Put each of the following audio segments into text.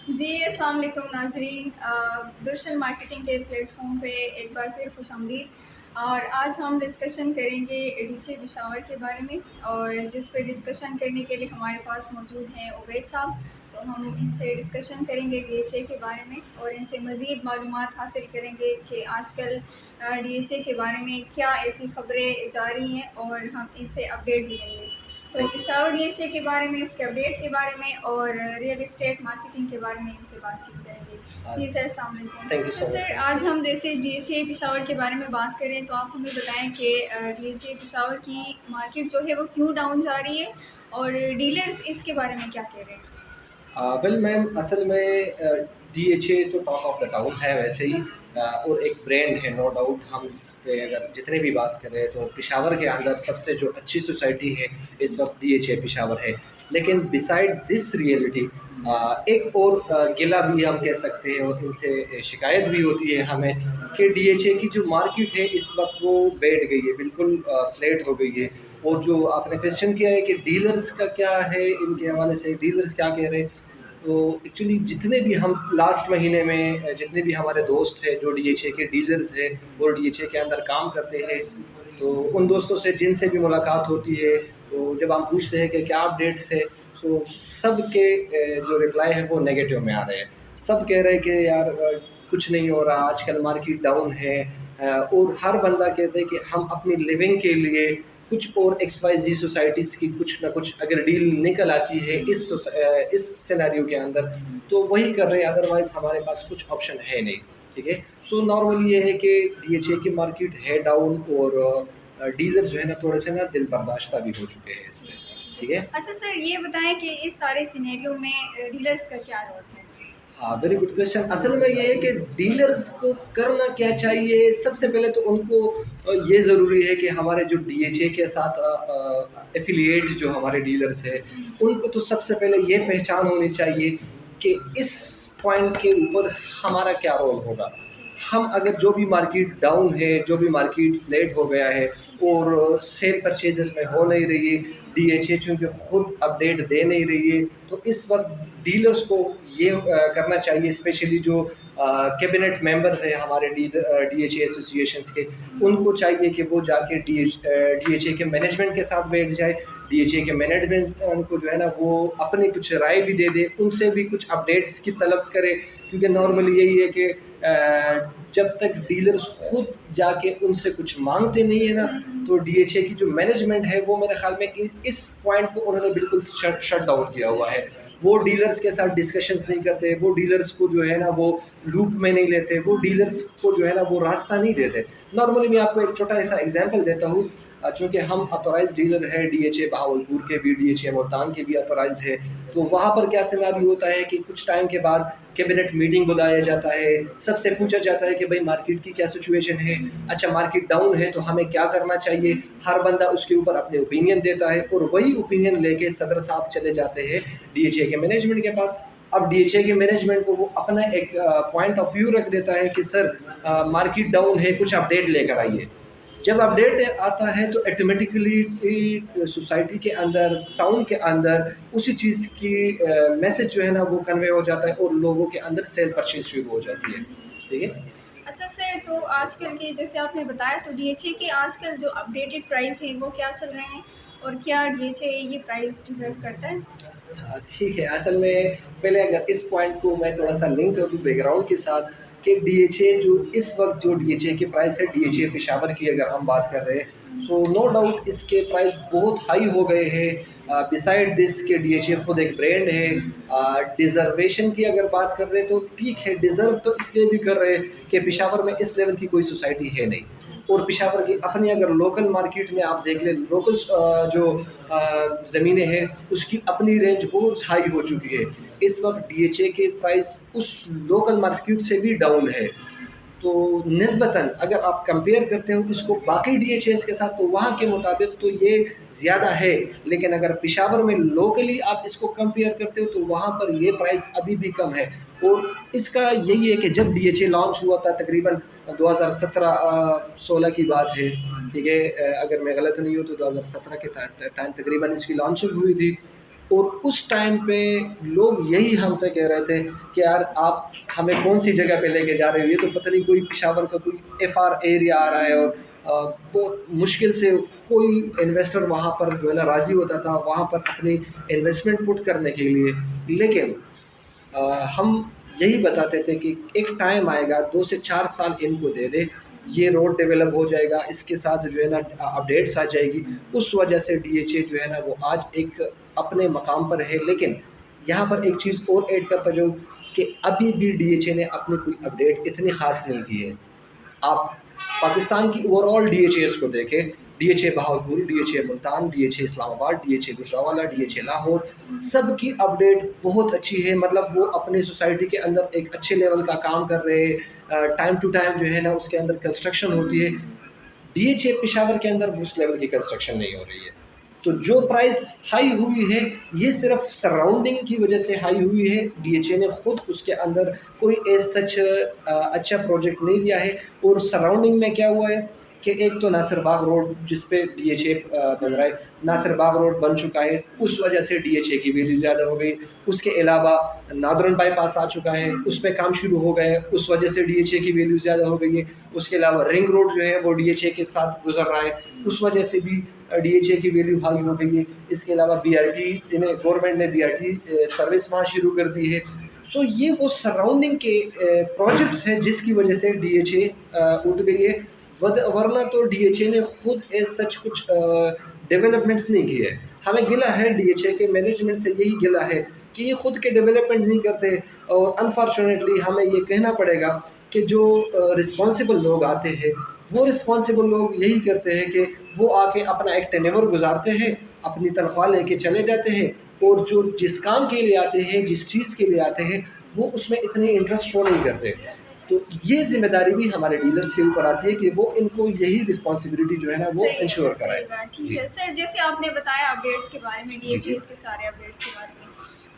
जी, अस्सलाम वालेकुम नाज़रीन। दरअसल मार्केटिंग के प्लेटफॉर्म पे एक बार फिर खुशामदीद। और आज हम डिस्कशन करेंगे डीजे पेशावर के बारे में, और जिस पे डिस्कशन करने के लिए हमारे पास मौजूद हैं उबैद साहब। तो हम इनसे डिस्कशन करेंगे डीएचए के बारे में, और इनसे मज़ीद मालूमात हासिल करेंगे कि आजकल डीएचए के बारे में क्या ऐसी ख़बरें जा रही हैं, और हम इनसे अपडेट भी लेंगे। तो पेशावर डीएचए के बारे में, उसके अपडेट के बारे में और रियल एस्टेट मार्केटिंग के बारे में इनसे बातचीत करेंगे। जी सर, अस्सलाम वालेकुम। थैंक यू तो सो सर, मच। आज हम जैसे डीएचए पेशावर के बारे में बात करें, तो आप हमें बताएं कि डीएचए पेशावर की मार्केट जो है वो क्यों डाउन जा रही है, और डीलर्स इसके बारे में क्या कह रहे हैं? वेल मैम, असल में डीएचए तो टॉक ऑफ द टाउन है वैसे ही, और एक ब्रांड है, नो डाउट। हम इस पे अगर जितने भी बात करें तो पेशावर के अंदर सबसे जो अच्छी सोसाइटी है इस वक्त डीएचए पेशावर है। लेकिन बिसाइड दिस रियलिटी एक और गिला भी हम कह सकते हैं, और इनसे शिकायत भी होती है हमें कि डीएचए की जो मार्केट है इस वक्त वो बैठ गई है, बिल्कुल फ्लैट हो गई है। और जो आपने क्वेश्चन किया है कि डीलर्स का क्या है, इनके हवाले से डीलर्स क्या कह रहे हैं, तो एक्चुअली जितने भी हम लास्ट महीने में जितने भी हमारे दोस्त हैं जो डीएचए के डीलर्स हैं और डीएचए के अंदर काम करते हैं, तो उन दोस्तों से जिनसे भी मुलाकात होती है, तो जब हम पूछते हैं कि क्या अपडेट्स है, तो सब के जो रिप्लाई है वो नेगेटिव में आ रहे हैं। सब कह रहे हैं कि यार कुछ नहीं हो रहा, आजकल मार्केट डाउन है। और हर बंदा कहते हैं कि हम अपनी लिविंग के लिए कुछ और XYZ सोसाइटीज़ की कुछ ना कुछ अगर डील निकल आती है इस सिनेरियो के अंदर, तो वही कर रहे हैं, अदरवाइज़ हमारे पास कुछ ऑप्शन है नहीं। ठीक है। सो नॉर्मली ये है कि डीएचए की मार्केट है डाउन, और डीलर जो है ना थोड़े से ना दिल बर्दाश्ता भी हो चुके हैं इससे। ठीक है। अच्छा सर, ये बताएं कि इस सारे सिनेरियो में डीलर्स का क्या रोल है? हाँ, वेरी गुड क्वेश्चन। असल में ये है कि डीलर्स को करना क्या चाहिए। सबसे पहले तो उनको ये ज़रूरी है कि हमारे जो डीएचए के साथ एफिलिएट जो हमारे डीलर्स हैं, उनको तो सबसे पहले ये पहचान होनी चाहिए कि इस पॉइंट के ऊपर हमारा क्या रोल होगा। हम अगर जो भी मार्केट डाउन है, जो भी मार्केट फ्लैट हो गया है और सेल परचेजेस में हो नहीं रही है, डीएचए चूँकि खुद अपडेट दे नहीं रही है, तो इस वक्त डीलर्स को ये करना चाहिए, स्पेशली जो कैबिनेट मेंबर्स हैं हमारे डीएचए एसोसिएशंस के, उनको चाहिए कि वो जाके डीएचए के मैनेजमेंट के साथ बैठ जाए। डीएचए के मैनेजमेंट उनको जो है ना वो अपनी कुछ राय भी दे दे, उनसे भी कुछ अपडेट्स की तलब करे, क्योंकि नॉर्मली यही है कि जब तक डीलर्स खुद जाके उनसे कुछ मांगते नहीं है ना, तो डीएचए की जो मैनेजमेंट है वो मेरे ख्याल में इस पॉइंट को उन्होंने बिल्कुल शट डाउन किया हुआ है। वो डीलर्स के साथ डिस्कशंस नहीं करते, वो डीलर्स को जो है ना वो लूप में नहीं लेते, वो डीलर्स को जो है ना वो रास्ता नहीं देते। नॉर्मली मैं आपको एक छोटा सा एग्जांपल देता हूँ। चूँकि हम ऑथोराइज डीलर है, डीएचए बहावलपुर के भी, डीएचए मुल्तान के भी ऑथोराइज है, तो वहाँ पर क्या सिनेरियो होता है कि कुछ टाइम के बाद कैबिनेट मीटिंग बुलाया जाता है, सबसे पूछा जाता है कि भाई मार्केट की क्या सिचुएशन है, अच्छा मार्केट डाउन है तो हमें क्या करना चाहिए। हर बंदा उसके ऊपर अपने ओपिनियन देता है, और वही ओपिनियन लेके सदर साहब चले जाते हैं डीएचए के मैनेजमेंट के पास। अब डीएचए के मैनेजमेंट को वो अपना एक पॉइंट ऑफ व्यू रख देता है कि सर मार्केट डाउन है, कुछ अपडेट लेकर आइए। जब अपडेट आता है तो ऑटोमेटिकली सोसाइटी के अंदर, टाउन के अंदर उसी चीज़ की मैसेज जो है ना वो कन्वे हो जाता है, और लोगों के अंदर सेल परचेज शुरू हो जाती है। ठीक है। अच्छा सर, तो आजकल के जैसे आपने बताया, तो डीएचए के आजकल जो अपडेटेड प्राइस है वो क्या चल रहे हैं, और क्या डीएचए ये प्राइस डिजर्व करता है? हाँ, ठीक है। असल में पहले अगर इस पॉइंट को मैं थोड़ा सा लिंक कर दूँ बैकग्राउंड के साथ, कि डीएचए जो इस वक्त जो डीएचए की प्राइस है, डीएचए पेशावर की अगर हम बात कर रहे हैं, सो नो डाउट इसके प्राइस बहुत हाई हो गए हैं। बिसाइड दिस के डीएचए खुद एक ब्रांड है। डिजर्वेशन की अगर बात कर रहे हैं तो ठीक है, डिज़र्व तो इसलिए भी कर रहे हैं कि पेशावर में इस लेवल की कोई सोसाइटी है नहीं, और पेशावर की अपनी अगर लोकल मार्केट में आप देख लें, लोकल जो ज़मीनें हैं उसकी अपनी रेंज बहुत हाई हो चुकी है। इस वक्त डीएचए के प्राइस उस लोकल मार्केट से भी डाउन है। तो निस्बतन अगर आप कंपेयर करते हो इसको बाकी डीएचएस के साथ, तो वहाँ के मुताबिक तो ये ज़्यादा है। लेकिन अगर पेशावर में लोकली आप इसको कंपेयर करते हो तो वहाँ पर ये प्राइस अभी भी कम है। और इसका यही है कि जब डीएचए लॉन्च हुआ था तकरीबन 2017-16 की बात है, ठीक है। अगर मैं गलत नहीं हूँ तो 2017 के टाइम तकरीबन इसकी लॉन्चिंग हुई थी। और उस टाइम पे लोग यही हमसे कह रहे थे कि यार आप हमें कौन सी जगह पे लेके जा रहे हो, ये तो पता नहीं कोई पेशावर का कोई एफआर एरिया आ रहा है, और बहुत मुश्किल से कोई इन्वेस्टर वहाँ पर जो है ना राज़ी होता था वहाँ पर अपनी इन्वेस्टमेंट पुट करने के लिए। लेकिन हम यही बताते थे कि एक टाइम आएगा, 2 से 4 साल इनको दे दे, ये रोड डेवलप हो जाएगा, इसके साथ जो है ना अपडेट्स आ जाएगी। उस वजह से डीएचए जो है ना वो आज एक अपने मकाम पर है। लेकिन यहाँ पर एक चीज़ और ऐड करता जाऊँ कि अभी भी डीएचए ने अपनी कोई अपडेट इतनी ख़ास नहीं की है। आप पाकिस्तान की ओवरऑल डीएचएस को देखें, DHA Bahawalpur, DHA Multan, DHA Islamabad, DHA Gujranwala, DHA Lahore, सबकी अपडेट बहुत अच्छी है। मतलब वो अपनी सोसाइटी के अंदर एक अच्छे लेवल का काम कर रहे हैं। टाइम टू टाइम जो है ना उसके अंदर कंस्ट्रक्शन होती है। डीएचए पेशावर के अंदर उस लेवल की कंस्ट्रक्शन नहीं हो रही है। तो जो प्राइस हाई हुई है ये सिर्फ सराउंडिंग की वजह से हाई हुई है। डीएचए ने खुद उसके अंदर कोई एज सच अच्छा प्रोजेक्ट नहीं दिया है। और सराउंडिंग में क्या हुआ है कि एक तो नासिर बाग रोड जिस पे डीएचए बन रहा है, नासिर बाग रोड बन चुका है, उस वजह से डीएचए की वैल्यू ज़्यादा हो गई। उसके अलावा नादरन बाईपास आ चुका है, उस पर काम शुरू हो गए, उस वजह से डीएचए की वैल्यू ज़्यादा हो गई है। उसके अलावा रिंग रोड जो है वो डीएचए के साथ गुजर रहा है, उस वजह से भी डीएचए की वैल्यू हाई हो गई है। इसके अलावा बीआरटी, इन्हें गवर्नमेंट ने बीआरटी सर्विस वहाँ शुरू कर दी है। सो ये वो सराउंडिंग के प्रोजेक्ट्स हैं जिसकी वजह से डीएचए उठ गई है। वरना तो डीएचए ने खुद एज सच कुछ डेवलपमेंट्स नहीं किए। हमें गिला है डीएचए के मैनेजमेंट से, यही गिला है कि ये खुद के डेवलपमेंट नहीं करते। और अनफॉर्चुनेटली हमें ये कहना पड़ेगा कि जो रिस्पॉन्सिबल लोग आते हैं वो रिस्पॉन्सिबल लोग यही करते हैं कि वो आके अपना एक टेन्योर गुजारते हैं, अपनी तनख्वाह लेके चले जाते हैं, और जो जिस काम के लिए आते हैं, जिस चीज़ के लिए आते हैं, वो उसमें इतनी इंटरेस्ट शो नहीं करते। तो ये जिम्मेदारी भी हमारे डीलर्स के ऊपर आती है कि वो इनको यही रिस्पॉन्सिबिलिटी जो है ना वो इंश्योर कराए। ठीक जी है सर, जैसे आपने बताया अपडेट्स के बारे में, जी जी। डीएचए के सारे अपडेट्स के बारे में,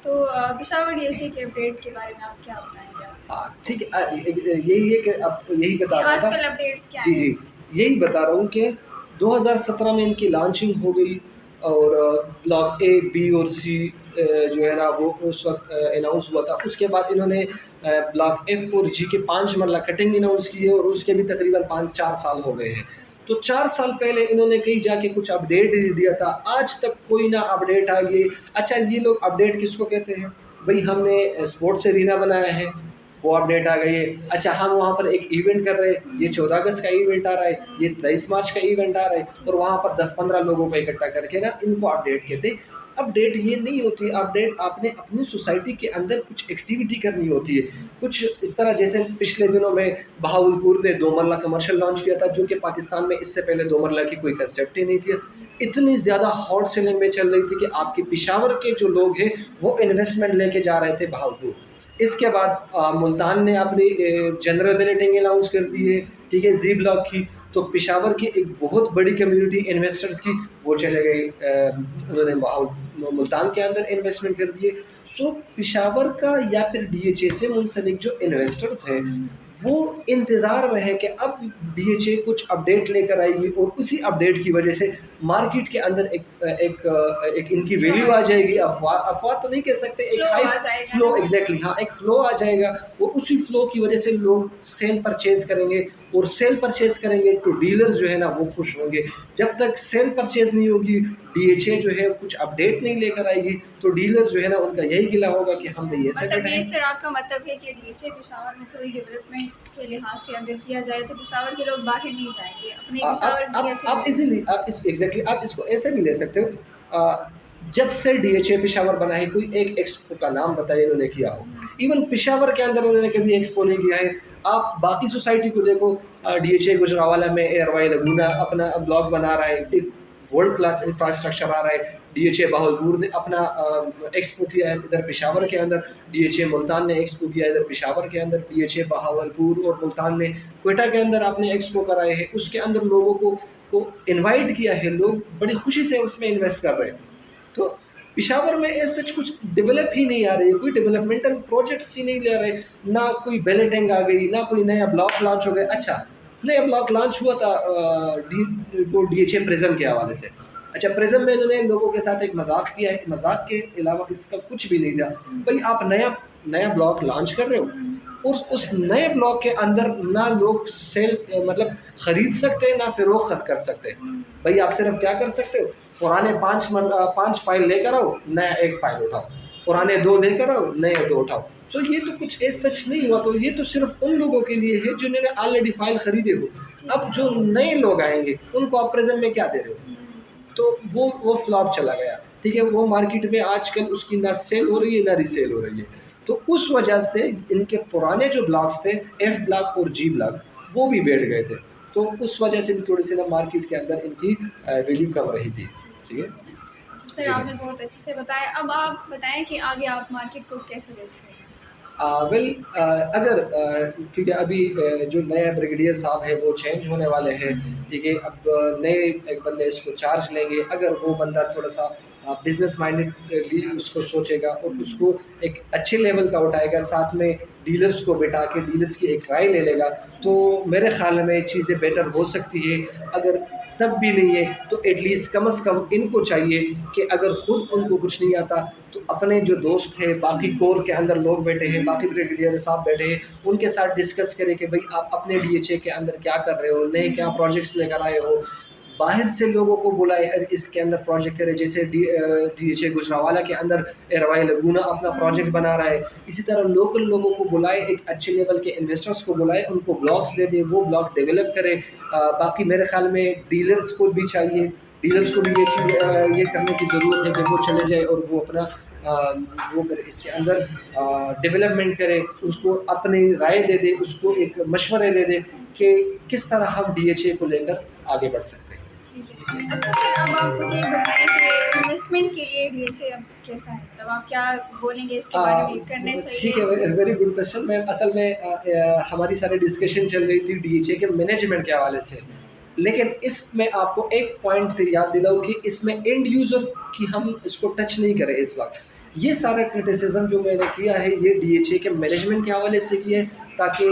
तो पेशावर डीएचए के अपडेट के बारे में आप क्या बताएंगे आप? हाँ ठीक है। यही है कि अब यही कि बता रहा था। आजकल अपडेट्स क्या जी हैं? जी, यही बता रहा हूँ कि 2017 में इनकी लॉन्चिंग हो गई। और ब्लॉक ए बी और सी जो है ना वो उस वक्त अनाउंस हुआ था। उसके बाद इन्होंने ब्लॉक एफ और जी के 5 मरला कटिंग अनाउंस की है, और उसके भी तकरीबन 5-4 साल हो गए हैं। तो 4 साल पहले इन्होंने कहीं जाके कुछ अपडेट दे दिया था, आज तक कोई ना अपडेट आ गई। अच्छा, ये लोग अपडेट किसको कहते हैं भाई? हमने स्पोर्ट्स एरिना बनाया है, वो अपडेट आ गई है। अच्छा, हम वहाँ पर एक इवेंट कर रहे हैं, ये 14 अगस्त का इवेंट आ रहा है, ये 23 मार्च का इवेंट आ रहा है, और वहाँ पर 10-15 लोगों को इकट्ठा करके ना इनको अपडेट कहते हैं। अपडेट ये नहीं होती। अपडेट आपने अपनी सोसाइटी के अंदर कुछ एक्टिविटी करनी होती है। कुछ इस तरह जैसे पिछले दिनों में बहावलपुर ने 2 मरला कमर्शियल लॉन्च किया था, जो कि पाकिस्तान में इससे पहले 2 मरला की कोई कंसेप्ट ही नहीं थी। इतनी ज़्यादा हॉट सेलिंग में चल रही थी कि आपके पेशावर के जो लोग हैं वो इन्वेस्टमेंट लेके जा रहे थे बहावलपुर। इसके बाद मुल्तान ने अपनी जनरल बिलेटिंग अनाउंस कर दी है, ठीक है, जी ब्लॉक की। तो पेशावर की एक बहुत बड़ी कम्युनिटी इन्वेस्टर्स की वो चले गए, उन्होंने मुल्तान के अंदर इन्वेस्टमेंट कर दिए। सो पेशावर का या फिर डीएचए से मुंसलिक जो इन्वेस्टर्स हैं वो इंतज़ार में है कि अब डीएचए कुछ अपडेट लेकर आएगी, और उसी अपडेट की वजह से मार्केट के अंदर एक इनकी वैल्यू आ जाएगी। अफवाह तो नहीं कह सकते, एक फ्लो हाई आ जाएगा फ्लो, ना। एग्जैक्टली हाँ, एक फ्लो आ जाएगा, और उसी फ्लो की वजह से लोग सेल परचेज करेंगे, और सेल परचेज करेंगे तो डीलर्स जो है ना वो खुश होंगे। जब तक सेल परचेज नहीं होगी, डीएचए जो है कुछ अपडेट नहीं लेकर आएगी, तो डीलर्स जो है ना उनका यही गिला होगा कि हमने ये मतलब सेटल ये है। सर आपका मतलब है कि डीएचए पेशावर में थोड़ी डेवलपमेंट के लिहाज से अगर किया जाए तो पेशावर के लोग बाहर नहीं जाएंगे, अपने पेशावर डीएचए आप इजीली आप इस एग्जैक्टली आप इसको ऐसे भी ले सकते हो। जब से डीएचए पेशावर बना है, कोई एक एक्सपो का नाम बताइए इन्होंने किया हो। इवन पेशावर के अंदर उन्होंने कभी एक्सपो नहीं किया है। आप बाकी सोसाइटी को देखो, डीएचए गुजरांवाला में एयरवाई लगूना अपना ब्लॉक बना रहा है, एक वर्ल्ड क्लास इंफ्रास्ट्रक्चर आ रहा है। डीएचए बहावलपुर ने अपना एक्सपो किया है इधर पेशावर के अंदर, डीएचए मुल्तान ने एक्सपो किया है इधर पेशावर के अंदर, डीएचए बहावलपुर और मुल्तान ने क्वेटा के अंदर अपने एक्सपो कराए हैं। उसके अंदर लोगों को इनवाइट किया है, लोग बड़ी खुशी से उसमें इन्वेस्ट कर रहे हैं। तो पेशावर में ऐसे कुछ डेवलप ही नहीं आ रही है, कोई डेवलपमेंटल प्रोजेक्ट्स ही नहीं ले रहे, ना कोई बैलेटिंग आ गई, ना कोई नया ब्लॉक लॉन्च हो गया। अच्छा, नया ब्लॉक लॉन्च हुआ था वो डीएचए प्रिज्म के हवाले से। अच्छा, प्रिज्म में इन्होंने लोगों के साथ एक मजाक किया है, मजाक के अलावा इसका कुछ भी नहीं था। भाई आप नया नया ब्लॉक लॉन्च कर रहे हो और उस नए ब्लॉक के अंदर ना लोग सेल मतलब खरीद सकते हैं ना फिरोख्त कर सकते हैं। भाई आप सिर्फ क्या कर सकते हो, पुराने 5 फाइल लेकर आओ, नया एक फाइल उठाओ, पुराने 2 लेकर आओ, नए 2 उठाओ। तो ये तो कुछ एज सच नहीं हुआ, तो ये तो सिर्फ उन लोगों के लिए है जिन्होंने ऑलरेडी फाइल खरीदे हो। अब जो नए लोग आएंगे उनको आप प्रेजेंट में क्या दे रहे हो, तो वो फ्लॉप चला गया। ठीक है, वो मार्केट में आजकल उसकी ना सेल हो रही है ना रीसेल हो रही है। तो उस वजह से इनके पुराने जो ब्लॉक्स थे, एफ ब्लॉक और जी ब्लॉक, वो भी बैठ गए थे। तो उस वजह से भी थोड़ी सी ना मार्केट के अंदर इनकी वैल्यू कम रही थी। ठीक है अच्छा सर, जी। आपने बहुत अच्छे से बताया। अब आप बताएं कि आगे आप मार्केट को कैसे देखते हैं? वेल अगर क्योंकि अभी जो नए ब्रिगेडियर साहब है वो चेंज होने वाले हैं। ठीक है, अब नए एक बंदे इसको चार्ज लेंगे। अगर वो बंदा थोड़ा सा बिजनेस माइंडेडली उसको सोचेगा और उसको एक अच्छे लेवल का उठाएगा, साथ में डीलर्स को बिठा के डीलर्स की एक राय ले लेगा, तो मेरे ख्याल में चीज़ें बेटर हो सकती है। अगर तब भी नहीं है तो एटलीस्ट कम से कम इनको चाहिए कि अगर खुद उनको कुछ नहीं आता तो अपने जो दोस्त हैं, बाकी कोर के अंदर लोग बैठे हैं, बाकी ब्रिगेडियर साहब बैठे हैं, उनके साथ डिस्कस करें कि भाई आप अपने डीएचए के अंदर क्या कर रहे हो, नए क्या प्रोजेक्ट्स लेकर आए हो। बाहर से लोगों को बुलाए इसके अंदर प्रोजेक्ट करें, जैसे डीएचए गुजरावाला के अंदर एरवाई लगूना अपना प्रोजेक्ट बना रहा है। इसी तरह लोकल लोगों को बुलाए, एक अच्छे लेवल के इन्वेस्टर्स को बुलाए, उनको ब्लॉक्स दे दे, वो ब्लॉक डेवलप करे। बाकी मेरे ख्याल में डीलर्स को भी चाहिए, डीलर्स को भी ये चीज़ ये करने की ज़रूरत है कि वो चले जाए और वो अपना वो करे, इसके अंदर डेवलपमेंट करे, उसको अपनी राय दे दे, उसको एक मशवरे दे दे कि किस तरह हम डीएचए को लेकर आगे बढ़ सकते हैं। ठीक है। अच्छा सर, अब आप मुझे बताएं कि इन्वेस्टमेंट के लिए डीएचए अब कैसा है? मतलब आप क्या बोलेंगे इसके बारे में? करने चाहिए ठीक है, इसे? Very good question. मैं असल में हमारी सारी डिस्कशन चल रही थी डीएचए के मैनेजमेंट के हवाले से, लेकिन इसमें आपको एक पॉइंट याद दिलाऊं कि इसमें एंड यूज़र की हम इसको टच नहीं करें इस वक्त। ये सारा क्रिटिसिज्म जो मैंने किया है ये डीएचए के मैनेजमेंट के हवाले से किया है, ताकि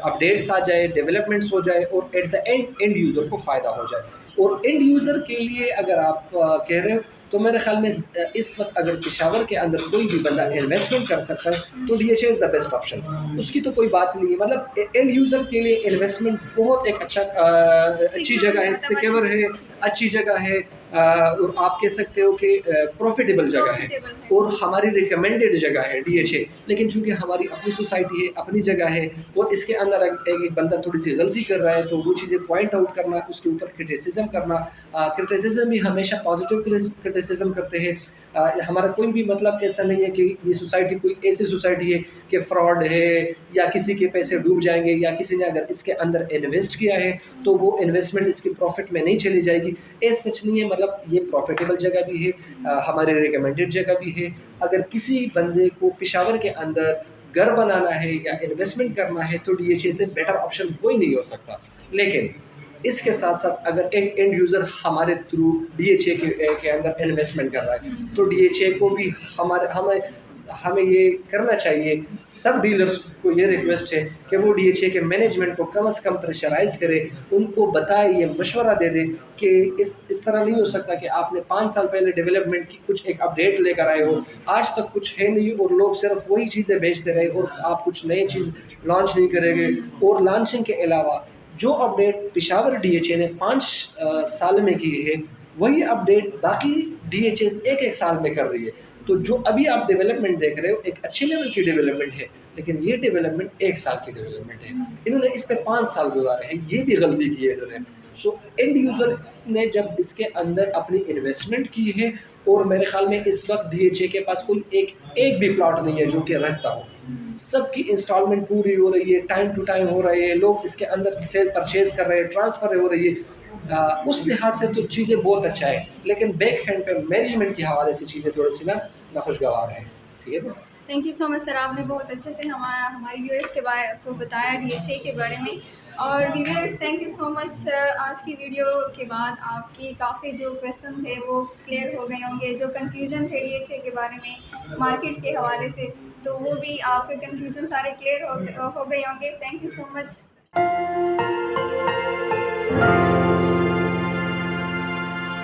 अपडेट्स आ जाए, डेवलपमेंट्स हो जाए और at the end end user को फ़ायदा हो जाए। और एंड यूज़र के लिए अगर आप कह रहे हो तो मेरे ख्याल में इस वक्त अगर पेशावर के अंदर कोई भी बंदा इन्वेस्टमेंट कर सकता है तो DHA is the best option. उसकी तो कोई बात नहीं है, मतलब एंड यूज़र के लिए इन्वेस्टमेंट बहुत एक अच्छी जगह है, सिक्योर है, अच्छी जगह है, और आप कह सकते हो कि प्रॉफिटेबल जगह है और हमारी रिकमेंडेड जगह है डीएचए। लेकिन चूंकि हमारी अपनी सोसाइटी है, अपनी जगह है और इसके अंदर एक बंदा थोड़ी सी गलती कर रहा है तो वो चीज़ें पॉइंट आउट करना, उसके ऊपर क्रिटिसिज्म करना। क्रिटिसिज्म भी हमेशा पॉजिटिव क्रिटिसिज्म करते हैं। हमारा कोई भी मतलब ऐसा नहीं है कि ये सोसाइटी कोई ऐसी सोसाइटी है कि फ्रॉड है या किसी के पैसे डूब जाएंगे, या किसी ने अगर इसके अंदर इन्वेस्ट किया है तो वो इन्वेस्टमेंट इसकी प्रॉफिट में नहीं चली जाएगी। ऐसा सच नहीं है, मतलब ये प्रॉफिटेबल जगह भी है, हमारे रिकमेंडेड जगह भी है। अगर किसी बंदे को पेशावर के अंदर घर बनाना है या इन्वेस्टमेंट करना है तो डीएचए से बेटर ऑप्शन कोई नहीं हो सकता। लेकिन इसके साथ साथ अगर एक एंड यूज़र हमारे थ्रू डीएचए के अंदर इन्वेस्टमेंट कर रहा है तो डीएचए को भी हमें हमें ये करना चाहिए। सब डीलर्स को ये रिक्वेस्ट है कि वो डीएचए के मैनेजमेंट को कम से कम प्रेशराइज करे, उनको बताए, ये मशवरा दे दे कि इस तरह नहीं हो सकता कि आपने 5 साल पहले डेवलपमेंट की कुछ एक अपडेट लेकर आए हो, आज तक कुछ है नहीं और लोग सिर्फ वही चीज़ें बेचते रहे और आप कुछ नई चीज़ लॉन्च नहीं करेंगे। और लॉन्चिंग के अलावा जो अपडेट पेशावर डीएचए ने 5 साल में की है वही अपडेट बाकी डीएचए एक एक साल में कर रही है। तो जो अभी आप डेवलपमेंट देख रहे हो एक अच्छे लेवल की डेवलपमेंट है, लेकिन ये डेवलपमेंट 1 साल की डेवलपमेंट है, इन्होंने इस पे 5 साल गुजारे हैं, ये भी गलती की है इन्होंने। सो एंड यूज़र ने जब इसके अंदर अपनी इन्वेस्टमेंट की है, और मेरे ख्याल में इस वक्त डीएचए के पास कोई एक भी प्लॉट नहीं है जो कि रखता हो, सबकी इंस्टॉलमेंट पूरी हो रही है, टाइम टू टाइम हो रही है, लोग इसके अंदर सेल परचेज कर रहे हैं, ट्रांसफ़र हो रही है। उस लिहाज से तो चीज़ें बहुत अच्छा है, लेकिन बैक हैंड पे मैनेजमेंट के हवाले से चीज़ें थोड़ी सी ना नाखुशगवार है। ठीक है। Thank you so much sir, आपने बहुत अच्छे से हमारे व्यूअर्स के बारे को बताया डीएचए के बारे में। और viewers thank you so much. आज की वीडियो के बाद आपकी काफ़ी जो क्वेश्चन थे वो क्लियर हो गए होंगे, जो कन्फ्यूजन थे डीएचए के बारे में मार्केट के हवाले से, तो वो भी आपके कन्फ्यूजन सारे क्लियर हो गए होंगे। Thank you so much.